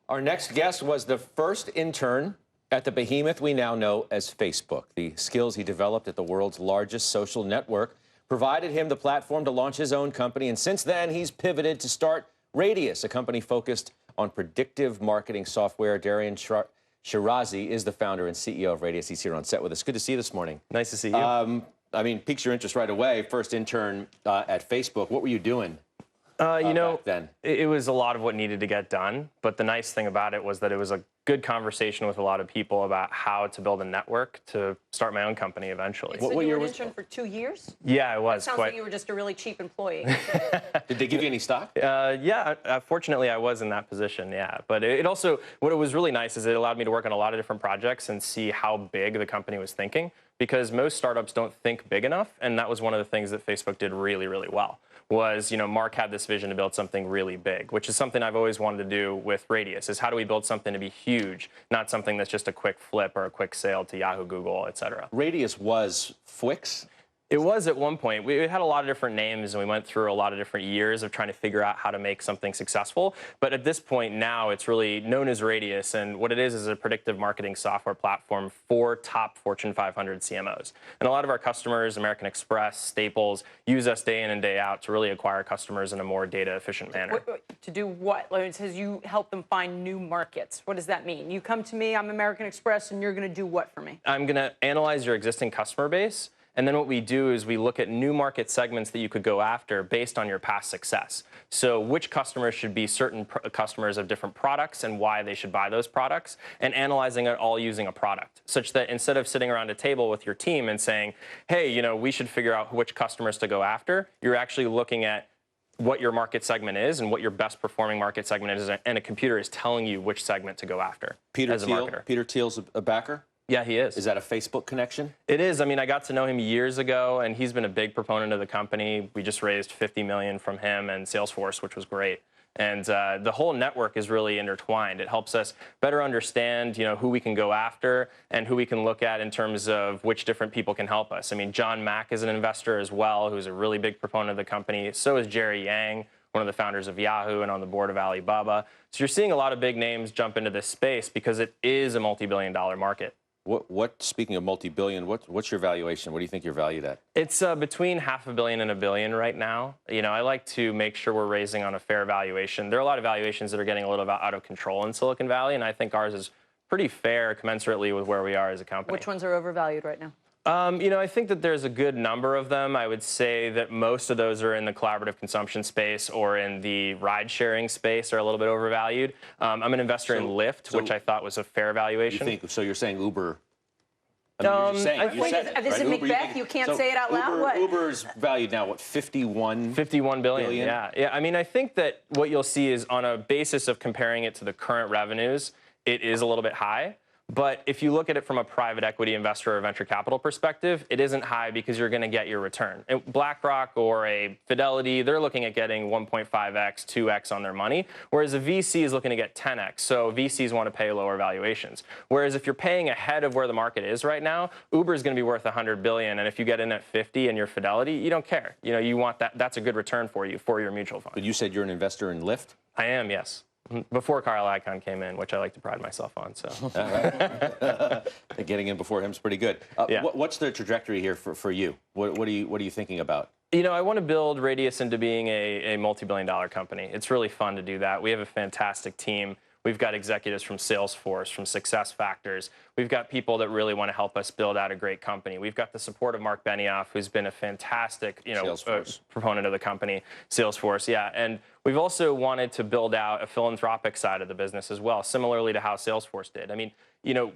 Our next guest was the first intern at the behemoth we now know as Facebook. The skills he developed at the world's largest social network provided him the platform to launch his own company, and since then, he's pivoted to start Radius, a company focused on predictive marketing software. Darian Shirazi is the founder and CEO of Radius. He's here on set with us. Good to see you this morning. Nice to see you. I mean, piques your interest right away. First intern at Facebook. What were you doing? Back then? It was a lot of what needed to get done, but the nice thing about it was that it was a good conversation with a lot of people about how to build a network to start my own company eventually. So you were an intern for 2 years? Yeah, I was. Sounds like you were just a really cheap employee. Did they give you any stock? Yeah, fortunately I was in that position, yeah. But it also, what it was really nice is it allowed me to work on a lot of different projects and see how big the company was thinking, because most startups don't think big enough, and that was one of the things that Facebook did really, really well. Was, Mark had this vision to build something really big, which is something I've always wanted to do with Radius, is how do we build something to be huge, not something that's just a quick flip or a quick sale to Yahoo, Google, et cetera. Radius was Fwix? It was at one point. We had a lot of different names, and we went through a lot of different years of trying to figure out how to make something successful. But at this point now, it's really known as Radius, and what it is a predictive marketing software platform for top Fortune 500 CMOs. And a lot of our customers, American Express, Staples, use us day in and day out to really acquire customers in a more data-efficient manner. To do what? It says you help them find new markets. What does that mean? You come to me, I'm American Express, and you're going to do what for me? I'm going to analyze your existing customer base. And then what we do is we look at new market segments that you could go after based on your past success. So which customers should be certain customers of different products and why they should buy those products, and analyzing it all using a product, such that instead of sitting around a table with your team and saying, hey, we should figure out which customers to go after, you're actually looking at what your market segment is and what your best performing market segment is, and a computer is telling you which segment to go after as a marketer. Peter Thiel's a backer? Yeah, he is. Is that a Facebook connection? It is. I mean, I got to know him years ago, and he's been a big proponent of the company. We just raised $50 million from him and Salesforce, which was great. And the whole network is really intertwined. It helps us better understand, who we can go after and who we can look at in terms of which different people can help us. I mean, John Mack is an investor as well, who's a really big proponent of the company. So is Jerry Yang, one of the founders of Yahoo and on the board of Alibaba. So you're seeing a lot of big names jump into this space because it is a multi-billion-dollar market. Speaking of multi-billion, what's your valuation? What do you think you're valued at? It's between $500 million and $1 billion right now. I like to make sure we're raising on a fair valuation. There are a lot of valuations that are getting a little bit out of control in Silicon Valley, and I think ours is pretty fair commensurately with where we are as a company. Which ones are overvalued right now? I think that there's a good number of them. I would say that most of those are in the collaborative consumption space or in the ride-sharing space are a little bit overvalued. I'm an investor in Lyft, which I thought was a fair valuation. So you're saying Uber? This is Macbeth. You can't say it out loud. What? Uber's valued now, what, 51 billion? Yeah. I mean, I think that what you'll see is on a basis of comparing it to the current revenues, it is a little bit high. But if you look at it from a private equity investor or venture capital perspective, it isn't high because you're going to get your return. And BlackRock or a Fidelity, they're looking at getting 1.5x, 2x on their money, whereas a VC is looking to get 10x. So VCs want to pay lower valuations. Whereas if you're paying ahead of where the market is right now, Uber is going to be worth $100 billion, and if you get in at 50 and you're Fidelity, you don't care. You want that. That's a good return for you for your mutual fund. But you said you're an investor in Lyft? I am, yes. Before Carl Icahn came in, which I like to pride myself on. So getting in before him's pretty good. Yeah. What's the trajectory here for you? What are you thinking about? I want to build Radius into being a multi-billion-dollar company. It's really fun to do that. We have a fantastic team. We've got executives from Salesforce, from SuccessFactors. We've got people that really want to help us build out a great company. We've got the support of Mark Benioff, who's been a fantastic, proponent of the company, Salesforce, yeah. And we've also wanted to build out a philanthropic side of the business as well, similarly to how Salesforce did. I mean,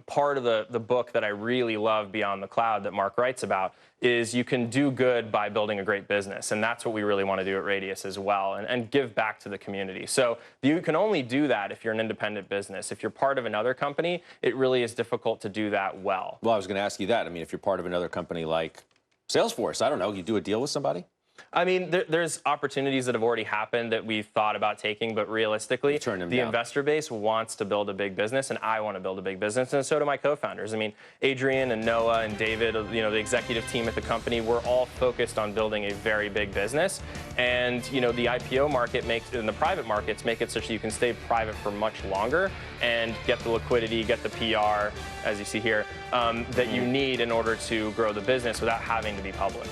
part of the book that I really love Beyond the Cloud that Mark writes about is you can do good by building a great business. And that's what we really want to do at Radius as well, and give back to the community. So you can only do that if you're an independent business. If you're part of another company, it really is difficult to do that well. Well, I was going to ask you that. I mean, if you're part of another company like Salesforce, I don't know, you do a deal with somebody? I mean, there's opportunities that have already happened that we thought about taking, but realistically, the investor base wants to build a big business, and I want to build a big business, and so do my co-founders. I mean, Adrian and Noah and David, you know, the executive team at the company, we're all focused on building a very big business. And, you know, the IPO market and the private markets make it such that you can stay private for much longer and get the liquidity, get the PR, as you see here, that you need in order to grow the business without having to be public.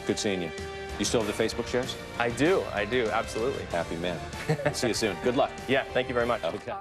Good seeing you. You still have the Facebook shares? I do, absolutely. Happy man. See you soon. Good luck. Yeah, thank you very much. Okay.